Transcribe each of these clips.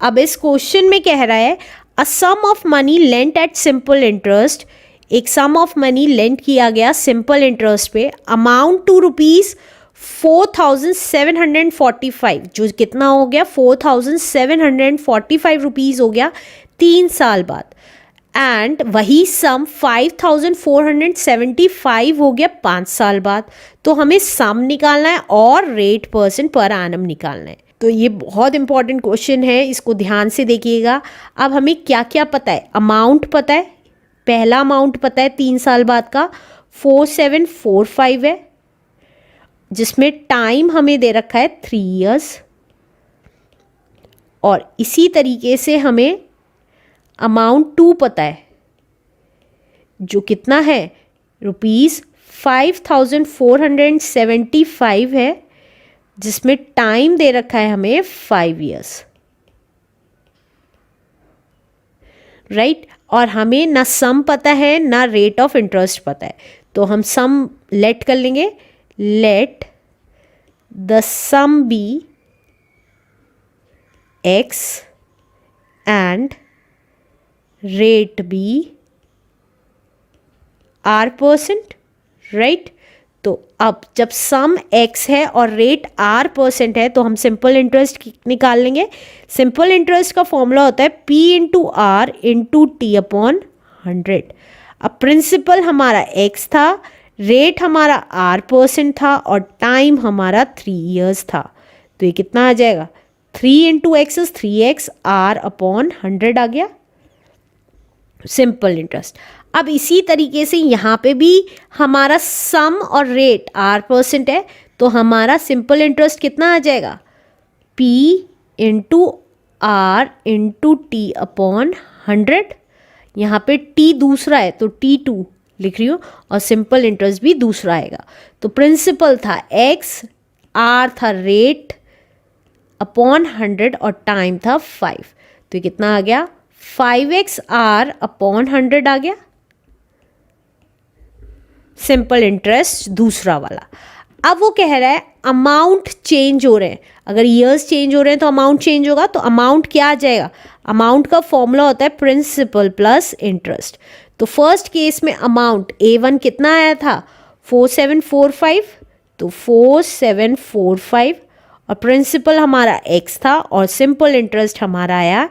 अब इस क्वेश्चन में कह रहा है a sum of money lent at simple interest, एक सम ऑफ मनी लेंट किया गया सिंपल इंटरेस्ट पे, अमाउंट टू ₹4,745, जो कितना हो गया 4,745 रुपीज़ हो गया 3 साल बाद, एंड वही सम 5,475 हो गया 5 साल बाद। तो हमें सम निकालना है और रेट परसेंट पर एनम निकालना है। तो ये बहुत इंपॉर्टेंट क्वेश्चन है, इसको ध्यान से देखिएगा। अब हमें क्या क्या पता है, अमाउंट पता है, पहला अमाउंट पता है 3 साल बाद का 4745 है, जिसमें टाइम हमें दे रखा है 3 इयर्स, और इसी तरीके से हमें अमाउंट 2 पता है जो कितना है ₹5,475 है, जिसमें टाइम दे रखा है हमें 5 इयर्स, राइट। और हमें ना सम पता है ना रेट ऑफ इंटरेस्ट पता है, तो हम सम लेट कर लेंगे, let the sum be x and rate be R%, right. तो अब जब सम x है और रेट R% है तो हम सिंपल इंटरेस्ट निकाल लेंगे। सिंपल इंटरेस्ट का फॉर्मूला होता है P into R into T upon 100। अब प्रिंसिपल हमारा x था, रेट हमारा R% था और टाइम हमारा 3 इयर्स था। तो ये कितना आ जाएगा, 3 into x is 3x, R upon 100 आ गया सिंपल इंटरेस्ट। अब इसी तरीके से यहाँ पे भी हमारा सम और रेट R% है, तो हमारा सिंपल इंटरेस्ट कितना आ जाएगा, P into R into T upon 100। यहाँ पे T दूसरा है तो T2 लिख रही हूँ, और सिंपल इंटरेस्ट भी दूसरा आएगा। तो प्रिंसिपल था x, R था रेट अपॉन 100 और टाइम था 5। तो ये कितना आ गया, 5x R अपॉन 100 आ गया सिंपल इंटरेस्ट दूसरा वाला। अब वो कह रहा है अमाउंट चेंज हो रहे हैं, अगर ईयर्स चेंज हो रहे हैं तो अमाउंट चेंज होगा। तो अमाउंट क्या आ जाएगा, अमाउंट का फॉर्मूला होता है प्रिंसिपल प्लस इंटरेस्ट। तो फर्स्ट केस में अमाउंट A1 कितना आया था 4745, तो 4745, और प्रिंसिपल हमारा x था और सिंपल इंटरेस्ट हमारा आया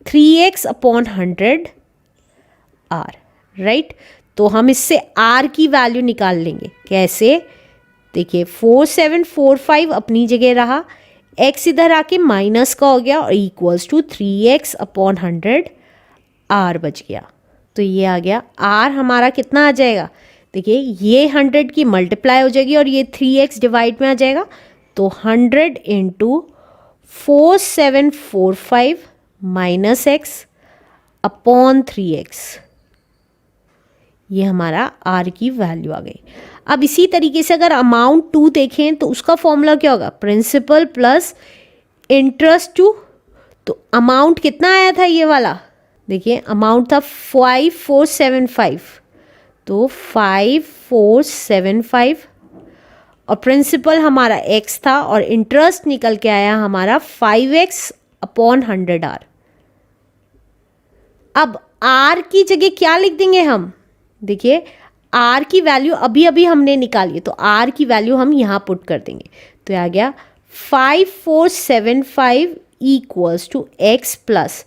3x अपॉन 100 R, राइट। तो हम इससे R की वैल्यू निकाल लेंगे, कैसे, देखिए 4745 अपनी जगह रहा, x इधर आके माइनस का हो गया और equals to 3x upon 100 R बच गया। तो ये आ गया R हमारा कितना आ जाएगा, देखिए ये 100 की मल्टीप्लाई हो जाएगी और ये 3x डिवाइड में आ जाएगा। तो 100 into 4745 minus x upon 3x, ये हमारा R की वैल्यू आ गई। अब इसी तरीके से अगर अमाउंट 2 देखें तो उसका फॉर्मूला क्या होगा, प्रिंसिपल प्लस इंटरेस्ट 2। तो अमाउंट कितना आया था ये वाला, देखिए अमाउंट था 5475, तो 5475, और प्रिंसिपल हमारा x था और इंटरेस्ट निकल के आया हमारा 5x अपॉन 100 R। अब R की जगह क्या लिख देंगे हम, देखिए R की वैल्यू अभी अभी हमने निकाली है, तो R की वैल्यू हम यहाँ पुट कर देंगे। तो आ गया 5475 equals to x plus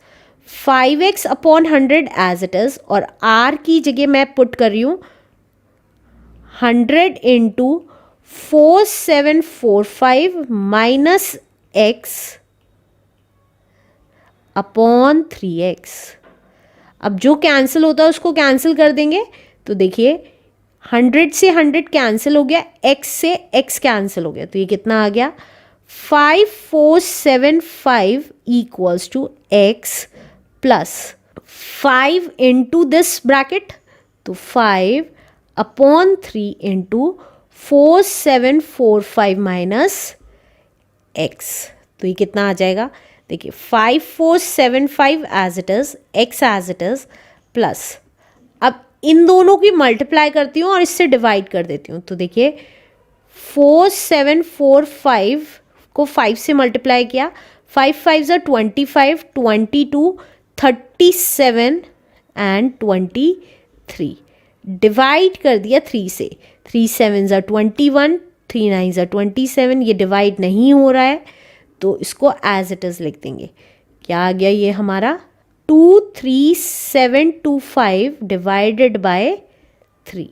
5x upon 100 as it is, और R की जगह मैं पुट कर रही हूँ 100 into 4745 minus x upon 3x। अब जो कैंसिल होता है उसको कैंसिल कर देंगे, तो देखिए 100 से 100 कैंसिल हो गया, x से x कैंसिल हो गया, तो ये कितना आ गया 5475 equals to x plus 5 into this bracket, तो 5 अपॉन 3 इंटू 4745 माइनस x। तो ये कितना आ जाएगा, देखिए 5475 as it is, x as it is, plus अब इन दोनों की मल्टीप्लाई करती हूँ और इससे डिवाइड कर देती हूँ। तो देखिए 4745 को 5 से मल्टीप्लाई किया, 5 5 ज़ा 25, 22, 37 एंड 23। डिवाइड कर दिया 3 से, 3 7 ज़ा 21, 3 9 ज़ा 27। ये डिवाइड नहीं हो रहा है तो इसको एज इट इज़ लिख देंगे। क्या आ गया ये हमारा 23725 डिवाइडेड बाय 3।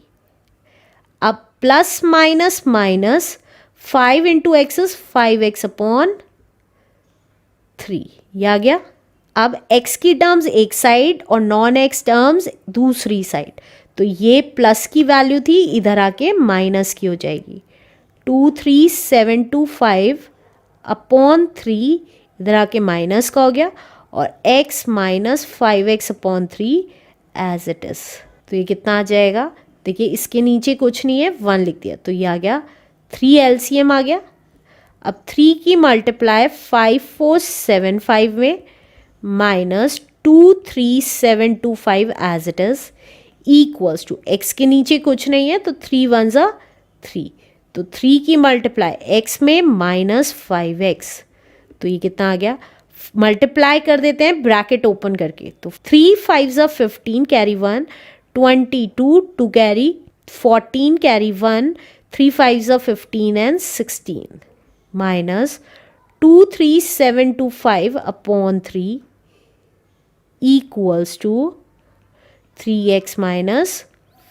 अब plus minus minus 5 into x is 5x upon 3, ये आ गया। अब x की टर्म्स एक साइड और नॉन x टर्म्स दूसरी साइड, तो ये प्लस की वैल्यू थी, इधर आके माइनस की हो जाएगी। 23725 अपॉन 3 इधर आके माइनस का हो गया, और x minus 5x upon 3 as it is. तो ये कितना आ जाएगा, देखिए इसके नीचे कुछ नहीं है, 1 लिख दिया, तो ये आ गया 3 LCM आ गया। अब 3 की मल्टीप्लाई 5475 में minus 23725 as it is equals to, X के नीचे कुछ नहीं है तो 3 1 ज़ा 3, तो 3 की मल्टीप्लाई x में माइनस 5x, तो ये कितना आ गया, मल्टीप्लाई कर देते हैं ब्रैकेट ओपन करके, तो 3 5 ज़ा 15 कैरी 1, 22 2 कैरी 14 कैरी 1, 3 5 ज़ा 15 and 16 minus 23725 upon 3 equals to 3x minus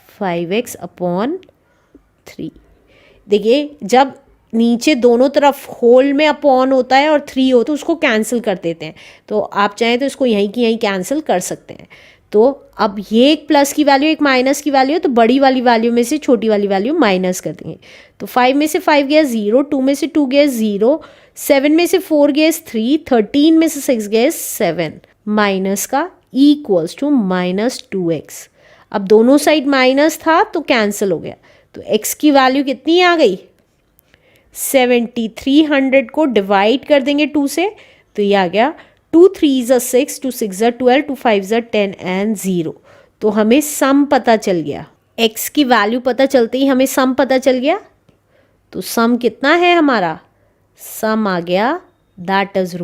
5x upon 3। देखिए जब नीचे दोनों तरफ होल में अपॉन होता है और 3 हो तो उसको कैंसिल कर देते हैं, तो आप चाहें तो इसको यहीं की यहीं कैंसिल कर सकते हैं। तो अब ये एक प्लस की वैल्यू एक माइनस की वैल्यू है, तो बड़ी वाली वैल्यू में से छोटी वाली वैल्यू माइनस कर देंगे। तो 5 में से 5 गया 0, 2 में से 2 गया 0, 7 में से 4 गया 3, 13 में से 6 गया 7 माइनस का इक्वल्स टू माइनस 2x। अब दोनों साइड माइनस था तो कैंसिल हो गया, तो x की वैल्यू कितनी आ गई 7300 को डिवाइड कर देंगे 2 से, तो ये आ गया 2 3 ज़ा 6, 2 6 ज़ा 12, 2 5 ज़ा 10 एंड 0। तो हमें सम पता चल गया, x की वैल्यू पता चलते ही हमें सम पता चल गया। तो सम कितना है हमारा, सम आ गया दैट इज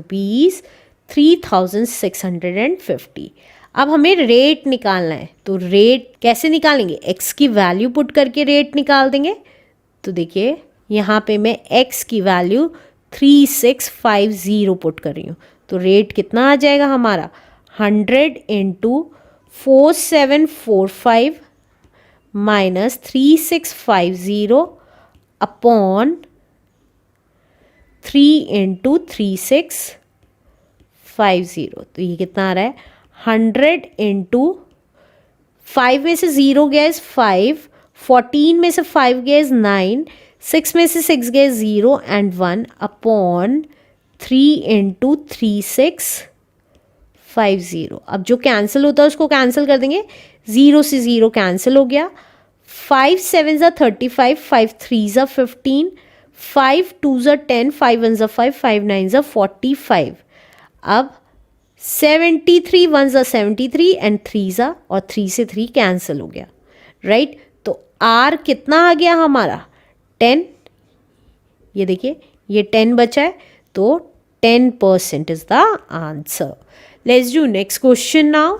₹3650। अब हमें रेट निकालना है, तो रेट कैसे निकालेंगे, x की वैल्यू पुट करके रेट निकाल देंगे। तो देखिए यहाँ पे मैं x की वैल्यू 3650 पुट कर रही हूँ, तो रेट कितना आ जाएगा हमारा 100 इंटू 4745 माइनस 3650 अपॉन 3 इंटू 3650। तो ये कितना आ रहा है 100 इंटू 5 में से 0 गया इज 5, 14 में से 5 गया इज 9, 6 में से 6 गया 0 एंड 1 अपॉन 3 इंटू 3650। अब जो कैंसिल होता है उसको कैंसिल कर देंगे, 0 से 0 कैंसिल हो गया, 5 7 ज़ा 35, 5 3 ज़ा 15, 5 2 ज़ा 10, 5 1 ज़ा 5, 5 9 ज़ा 45। अब 73 1 ज़ा 73 एंड 3 ज़ा, और 3 से 3 कैंसिल हो गया, राइट। तो R कितना आ गया हमारा 10, ये देखिए ये 10 बचा है, तो 10% is the answer. Let's do next question now.